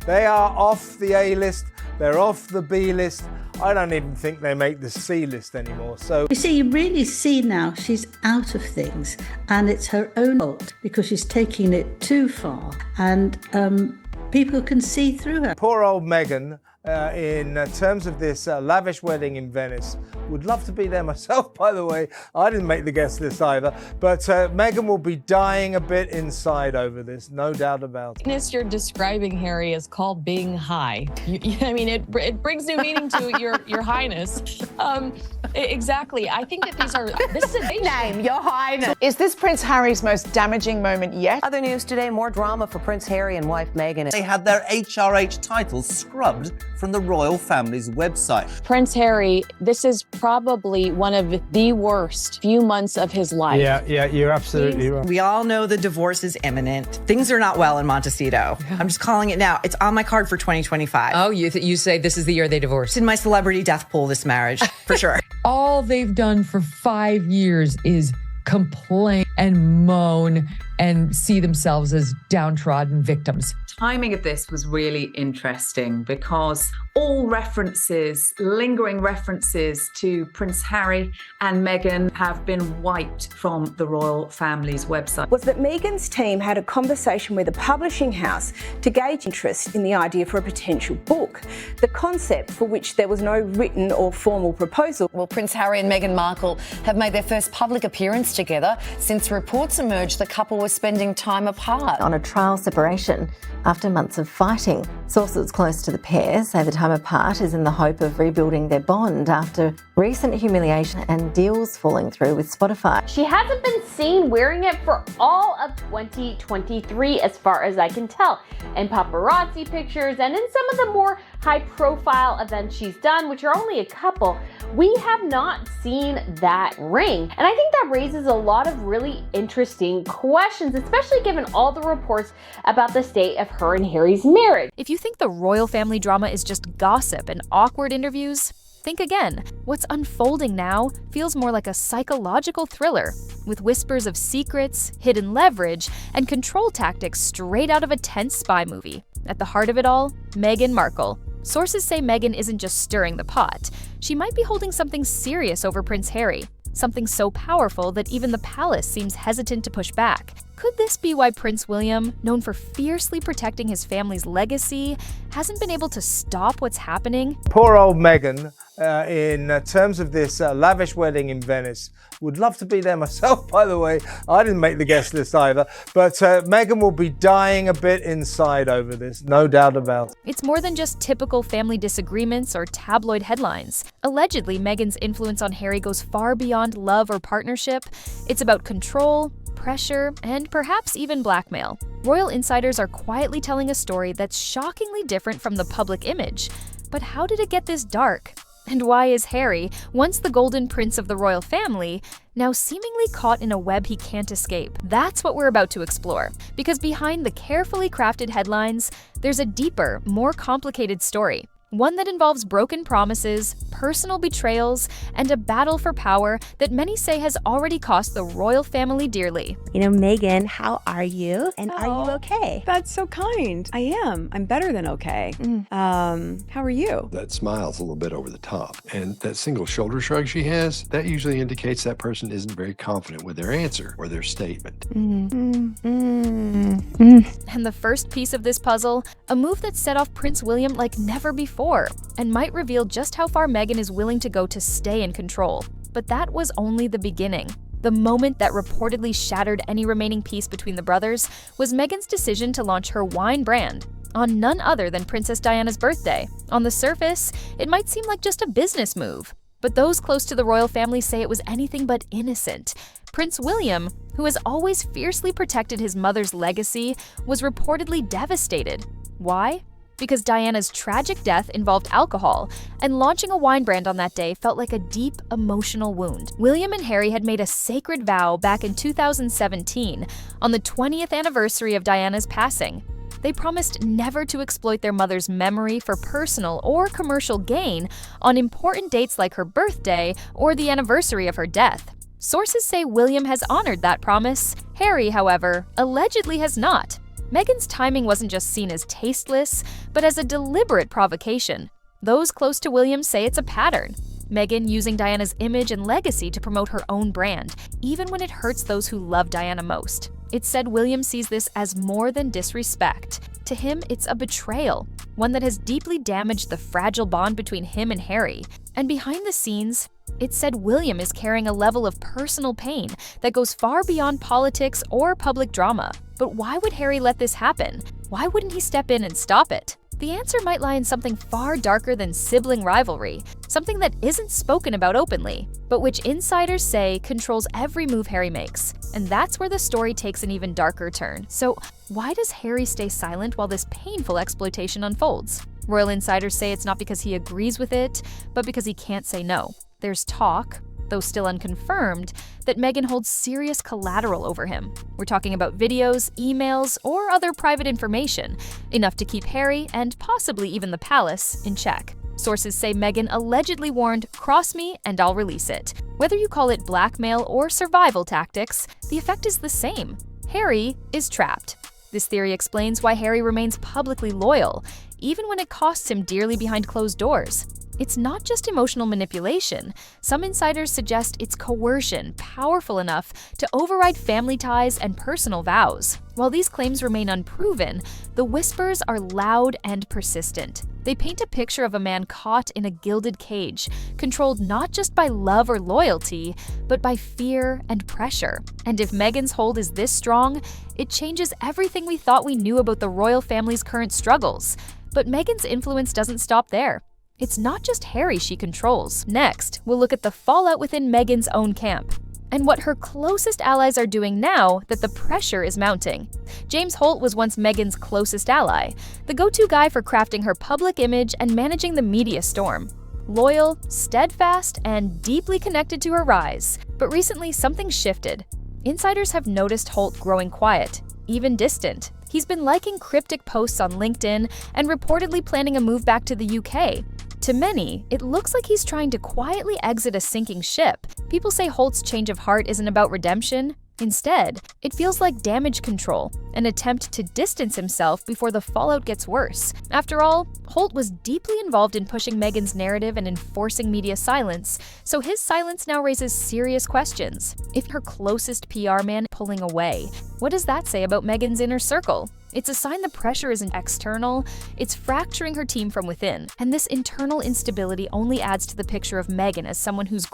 They are off the A list, they're off the B list. I don't even think they make the C list anymore. So you see, you really see now she's out of things, and it's her own fault because she's taking it too far, and people can see through her. Poor old Meghan, in terms of this lavish wedding in Venice, would love to be there myself, by the way. I didn't make the guest list either, but Meghan will be dying a bit inside over this, no doubt about it. You're describing, Harry, is called being high. I mean, it brings new meaning to your highness. Exactly. I think that this is a big name, your highness. Is this Prince Harry's most damaging moment yet? Other news today, more drama for Prince Harry and wife Meghan. They had their HRH titles scrubbed from the royal family's website. Prince Harry, this is probably one of the worst few months of his life. Yeah, you're absolutely right. We all know the divorce is imminent. Things are not well in Montecito. I'm just calling it now. It's on my card for 2025. Oh, you say this is the year they divorce? It's in my celebrity death pool, this marriage, for sure. All they've done for 5 years is complain and moan and see themselves as downtrodden victims. Timing of this was really interesting because all references, lingering references to Prince Harry and Meghan have been wiped from the royal family's website. Was that Meghan's team had a conversation with a publishing house to gauge interest in the idea for a potential book, the concept for which there was no written or formal proposal. Well, Prince Harry and Meghan Markle have made their first public appearance together since reports emerged the couple were spending time apart. On a trial separation after months of fighting. Sources close to the pair say the time apart is in the hope of rebuilding their bond after recent humiliation and deals falling through with Spotify. She hasn't been seen wearing it for all of 2023 as far as I can tell, in paparazzi pictures and in some of the more high-profile events she's done, which are only a couple. We have not seen that ring, and I think that raises a lot of really interesting questions, especially given all the reports about the state of her and Harry's marriage. If you think the royal family drama is just gossip and awkward interviews, think again. What's unfolding now feels more like a psychological thriller, with whispers of secrets, hidden leverage, and control tactics straight out of a tense spy movie. At the heart of it all, Meghan Markle. Sources say Meghan isn't just stirring the pot. She might be holding something serious over Prince Harry, something so powerful that even the palace seems hesitant to push back. Could this be why Prince William, known for fiercely protecting his family's legacy, hasn't been able to stop what's happening? Poor old Meghan, in terms of this lavish wedding in Venice, would love to be there myself, by the way. I didn't make the guest list either, but Meghan will be dying a bit inside over this, no doubt about it. It's more than just typical family disagreements or tabloid headlines. Allegedly, Meghan's influence on Harry goes far beyond love or partnership. It's about control, pressure, and perhaps even blackmail. Royal insiders are quietly telling a story that's shockingly different from the public image. But how did it get this dark? And why is Harry, once the golden prince of the royal family, now seemingly caught in a web he can't escape? That's what we're about to explore, because behind the carefully crafted headlines, there's a deeper, more complicated story. One that involves broken promises, personal betrayals, and a battle for power that many say has already cost the royal family dearly. Meghan, how are you? And are you okay? That's so kind. I am. I'm better than okay. How are you? That smile's a little bit over the top. And that single shoulder shrug she has, that usually indicates that person isn't very confident with their answer or their statement. And the first piece of this puzzle, a move that set off Prince William like never before, and might reveal just how far Meghan is willing to go to stay in control. But that was only the beginning. The moment that reportedly shattered any remaining peace between the brothers was Meghan's decision to launch her wine brand on none other than Princess Diana's birthday. On the surface, it might seem like just a business move, but those close to the royal family say it was anything but innocent. Prince William, who has always fiercely protected his mother's legacy, was reportedly devastated. Why? Because Diana's tragic death involved alcohol, and launching a wine brand on that day felt like a deep emotional wound. William and Harry had made a sacred vow back in 2017, on the 20th anniversary of Diana's passing. They promised never to exploit their mother's memory for personal or commercial gain on important dates like her birthday or the anniversary of her death. Sources say William has honored that promise. Harry, however, allegedly has not. Meghan's timing wasn't just seen as tasteless, but as a deliberate provocation. Those close to William say it's a pattern. Meghan using Diana's image and legacy to promote her own brand, even when it hurts those who love Diana most. It's said William sees this as more than disrespect. To him, it's a betrayal, one that has deeply damaged the fragile bond between him and Harry. And behind the scenes, it's said William is carrying a level of personal pain that goes far beyond politics or public drama. But why would Harry let this happen? Why wouldn't he step in and stop it? The answer might lie in something far darker than sibling rivalry, something that isn't spoken about openly, but which insiders say controls every move Harry makes. And that's where the story takes an even darker turn. So why does Harry stay silent while this painful exploitation unfolds? Royal insiders say it's not because he agrees with it, but because he can't say no. There's talk, though still unconfirmed, that Meghan holds serious collateral over him. We're talking about videos, emails, or other private information, enough to keep Harry, and possibly even the palace, in check. Sources say Meghan allegedly warned, "Cross me and I'll release it." Whether you call it blackmail or survival tactics, the effect is the same. Harry is trapped. This theory explains why Harry remains publicly loyal, even when it costs him dearly behind closed doors. It's not just emotional manipulation. Some insiders suggest it's coercion, powerful enough to override family ties and personal vows. While these claims remain unproven, the whispers are loud and persistent. They paint a picture of a man caught in a gilded cage, controlled not just by love or loyalty, but by fear and pressure. And if Meghan's hold is this strong, it changes everything we thought we knew about the royal family's current struggles. But Meghan's influence doesn't stop there. It's not just Harry she controls. Next, we'll look at the fallout within Meghan's own camp, and what her closest allies are doing now that the pressure is mounting. James Holt was once Meghan's closest ally, the go-to guy for crafting her public image and managing the media storm. Loyal, steadfast, and deeply connected to her rise. But recently, something shifted. Insiders have noticed Holt growing quiet, even distant. He's been liking cryptic posts on LinkedIn and reportedly planning a move back to the UK. To many, it looks like he's trying to quietly exit a sinking ship. People say Holt's change of heart isn't about redemption. Instead, it feels like damage control, an attempt to distance himself before the fallout gets worse. After all, Holt was deeply involved in pushing Meghan's narrative and enforcing media silence, so his silence now raises serious questions. If her closest PR man is pulling away, what does that say about Meghan's inner circle? It's a sign the pressure isn't external, it's fracturing her team from within. And this internal instability only adds to the picture of Meghan as someone whose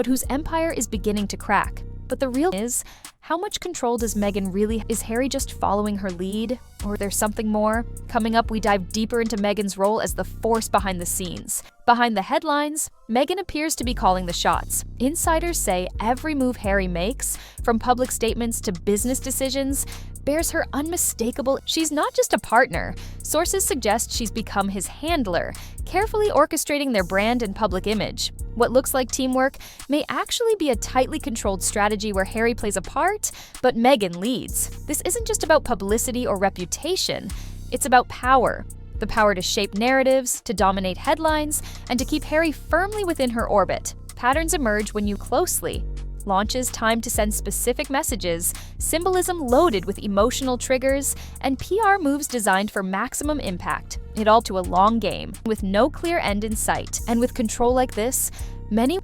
whose empire is beginning to crack. But the real is, how much control does Meghan really have? Is Harry just following her lead? Or there's something more? Coming up, we dive deeper into Meghan's role as the force behind the scenes. Behind the headlines, Meghan appears to be calling the shots. Insiders say every move Harry makes, from public statements to business decisions, bears her unmistakable. She's not just a partner. Sources suggest she's become his handler, carefully orchestrating their brand and public image. What looks like teamwork may actually be a tightly controlled strategy where Harry plays a part, but Meghan leads. This isn't just about publicity or reputation, it's about power. The power to shape narratives, to dominate headlines, and to keep Harry firmly within her orbit. Patterns emerge when you closely. Launches timed to send specific messages, symbolism loaded with emotional triggers, and PR moves designed for maximum impact. It all to a long game, with no clear end in sight. And with control like this,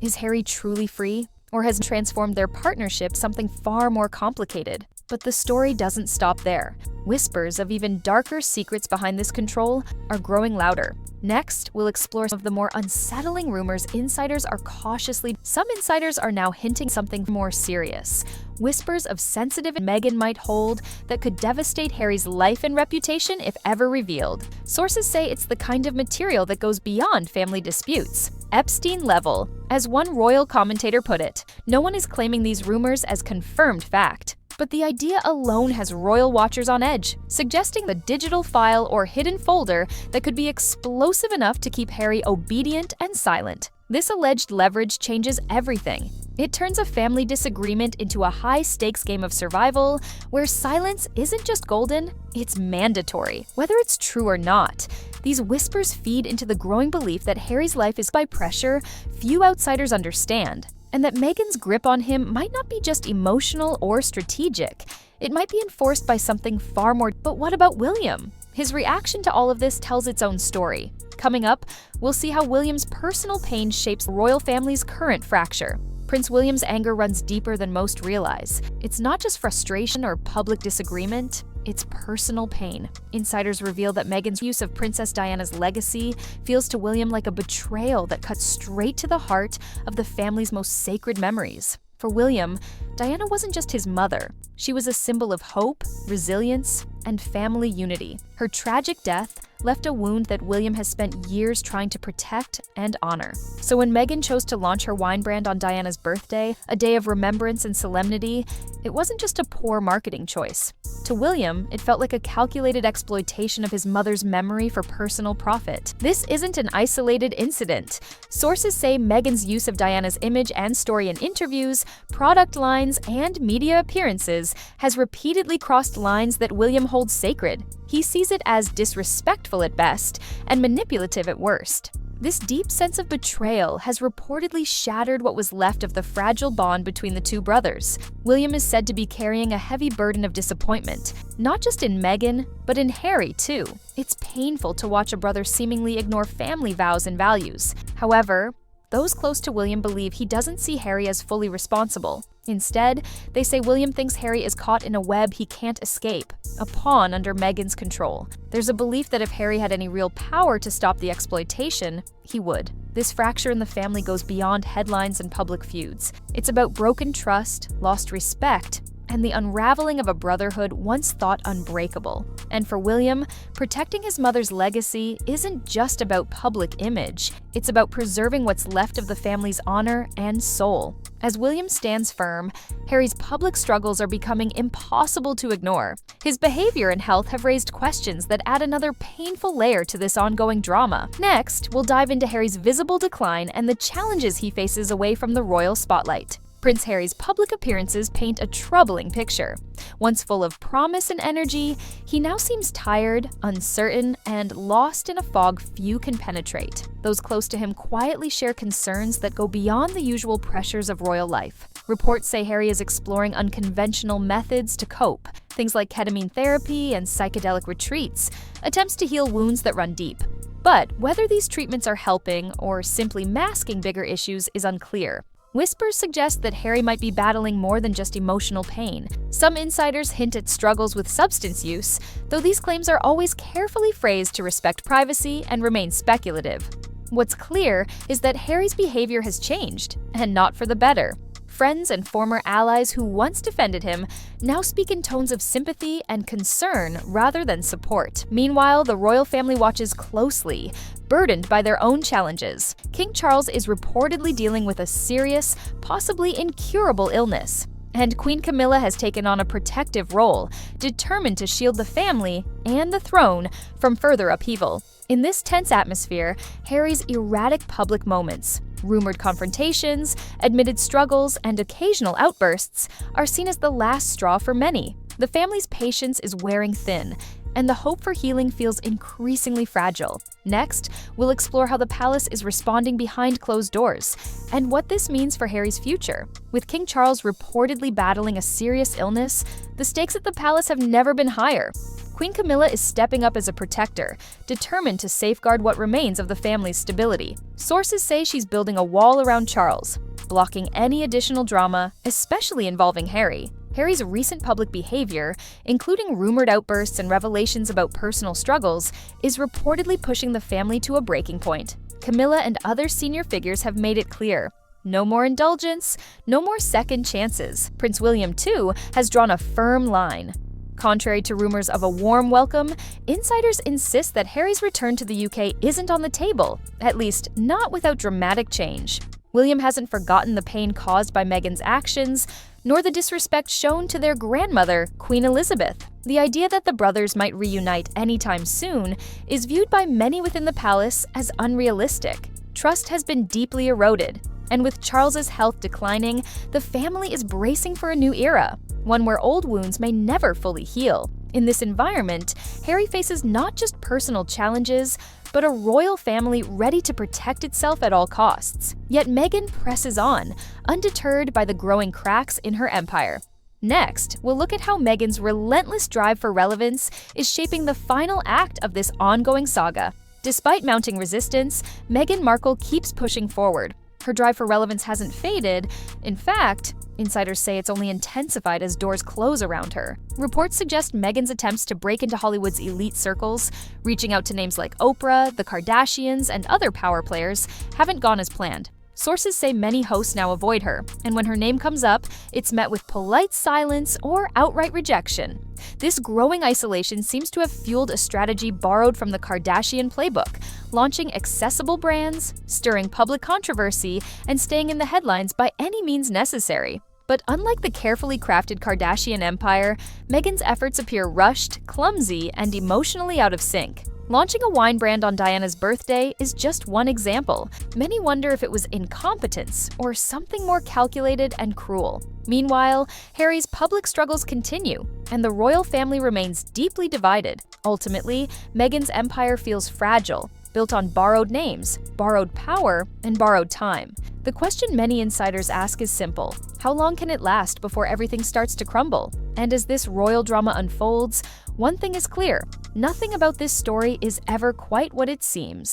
is Harry truly free? Or has transformed their partnership something far more complicated? But the story doesn't stop there. Whispers of even darker secrets behind this control are growing louder. Next, we'll explore some of the more unsettling rumors insiders are cautiously. Some insiders are now hinting something more serious. Whispers of sensitive Meghan might hold that could devastate Harry's life and reputation if ever revealed. Sources say it's the kind of material that goes beyond family disputes. Epstein level. As one royal commentator put it, no one is claiming these rumors as confirmed fact. But the idea alone has royal watchers on edge, suggesting the digital file or hidden folder that could be explosive enough to keep Harry obedient and silent. This alleged leverage changes everything. It turns a family disagreement into a high-stakes game of survival, where silence isn't just golden, it's mandatory. Whether it's true or not, these whispers feed into the growing belief that Harry's life is by pressure few outsiders understand. and that Meghan's grip on him might not be just emotional or strategic. It might be enforced by something far more. But what about William? His reaction to all of this tells its own story. Coming up, we'll see how William's personal pain shapes the royal family's current fracture. Prince William's anger runs deeper than most realize. It's not just frustration or public disagreement, it's personal pain. Insiders reveal that Meghan's use of Princess Diana's legacy feels to William like a betrayal that cuts straight to the heart of the family's most sacred memories. For William, Diana wasn't just his mother. She was a symbol of hope, resilience, and family unity. Her tragic death left a wound that William has spent years trying to protect and honor. So when Meghan chose to launch her wine brand on Diana's birthday, a day of remembrance and solemnity, it wasn't just a poor marketing choice. To William, it felt like a calculated exploitation of his mother's memory for personal profit. This isn't an isolated incident. Sources say Meghan's use of Diana's image and story in interviews, product lines, and media appearances has repeatedly crossed lines that William holds sacred. He sees it as disrespectful at best and manipulative at worst. This deep sense of betrayal has reportedly shattered what was left of the fragile bond between the two brothers. William is said to be carrying a heavy burden of disappointment, not just in Meghan, but in Harry too. It's painful to watch a brother seemingly ignore family vows and values. However, those close to William believe he doesn't see Harry as fully responsible. Instead, they say William thinks Harry is caught in a web he can't escape, a pawn under Meghan's control. There's a belief that if Harry had any real power to stop the exploitation, he would. This fracture in the family goes beyond headlines and public feuds. It's about broken trust, lost respect, and the unraveling of a brotherhood once thought unbreakable. And for William, protecting his mother's legacy isn't just about public image, it's about preserving what's left of the family's honor and soul. As William stands firm, Harry's public struggles are becoming impossible to ignore. His behavior and health have raised questions that add another painful layer to this ongoing drama. Next, we'll dive into Harry's visible decline and the challenges he faces away from the royal spotlight. Prince Harry's public appearances paint a troubling picture. Once full of promise and energy, he now seems tired, uncertain, and lost in a fog few can penetrate. Those close to him quietly share concerns that go beyond the usual pressures of royal life. Reports say Harry is exploring unconventional methods to cope, things like ketamine therapy and psychedelic retreats, attempts to heal wounds that run deep. But whether these treatments are helping or simply masking bigger issues is unclear. Whispers suggest that Harry might be battling more than just emotional pain. Some insiders hint at struggles with substance use, though these claims are always carefully phrased to respect privacy and remain speculative. What's clear is that Harry's behavior has changed, and not for the better. Friends and former allies who once defended him now speak in tones of sympathy and concern rather than support. Meanwhile, the royal family watches closely, burdened by their own challenges. King Charles is reportedly dealing with a serious, possibly incurable illness. And Queen Camilla has taken on a protective role, determined to shield the family and the throne from further upheaval. In this tense atmosphere, Harry's erratic public moments, rumored confrontations, admitted struggles, and occasional outbursts are seen as the last straw for many. The family's patience is wearing thin, and the hope for healing feels increasingly fragile. Next, we'll explore how the palace is responding behind closed doors, and what this means for Harry's future. With King Charles reportedly battling a serious illness, the stakes at the palace have never been higher. Queen Camilla is stepping up as a protector, determined to safeguard what remains of the family's stability. Sources say she's building a wall around Charles, blocking any additional drama, especially involving Harry. Harry's recent public behavior, including rumored outbursts and revelations about personal struggles, is reportedly pushing the family to a breaking point. Camilla and other senior figures have made it clear. No more indulgence, no more second chances. Prince William, too, has drawn a firm line. Contrary to rumors of a warm welcome, insiders insist that Harry's return to the UK isn't on the table, at least not without dramatic change. William hasn't forgotten the pain caused by Meghan's actions, nor the disrespect shown to their grandmother, Queen Elizabeth. The idea that the brothers might reunite anytime soon is viewed by many within the palace as unrealistic. Trust has been deeply eroded, and with Charles's health declining, the family is bracing for a new era, one where old wounds may never fully heal. In this environment, Harry faces not just personal challenges, but a royal family ready to protect itself at all costs. Yet Meghan presses on, undeterred by the growing cracks in her empire. Next, we'll look at how Meghan's relentless drive for relevance is shaping the final act of this ongoing saga. Despite mounting resistance, Meghan Markle keeps pushing forward. Her drive for relevance hasn't faded. In fact, insiders say it's only intensified as doors close around her. Reports suggest Meghan's attempts to break into Hollywood's elite circles, reaching out to names like Oprah, the Kardashians, and other power players, haven't gone as planned. Sources say many hosts now avoid her, and when her name comes up, it's met with polite silence or outright rejection. This growing isolation seems to have fueled a strategy borrowed from the Kardashian playbook, launching accessible brands, stirring public controversy, and staying in the headlines by any means necessary. But unlike the carefully crafted Kardashian empire, Meghan's efforts appear rushed, clumsy, and emotionally out of sync. Launching a wine brand on Diana's birthday is just one example. Many wonder if it was incompetence or something more calculated and cruel. Meanwhile, Harry's public struggles continue, and the royal family remains deeply divided. Ultimately, Meghan's empire feels fragile, built on borrowed names, borrowed power, and borrowed time. The question many insiders ask is simple: how long can it last before everything starts to crumble? And as this royal drama unfolds, one thing is clear: nothing about this story is ever quite what it seems.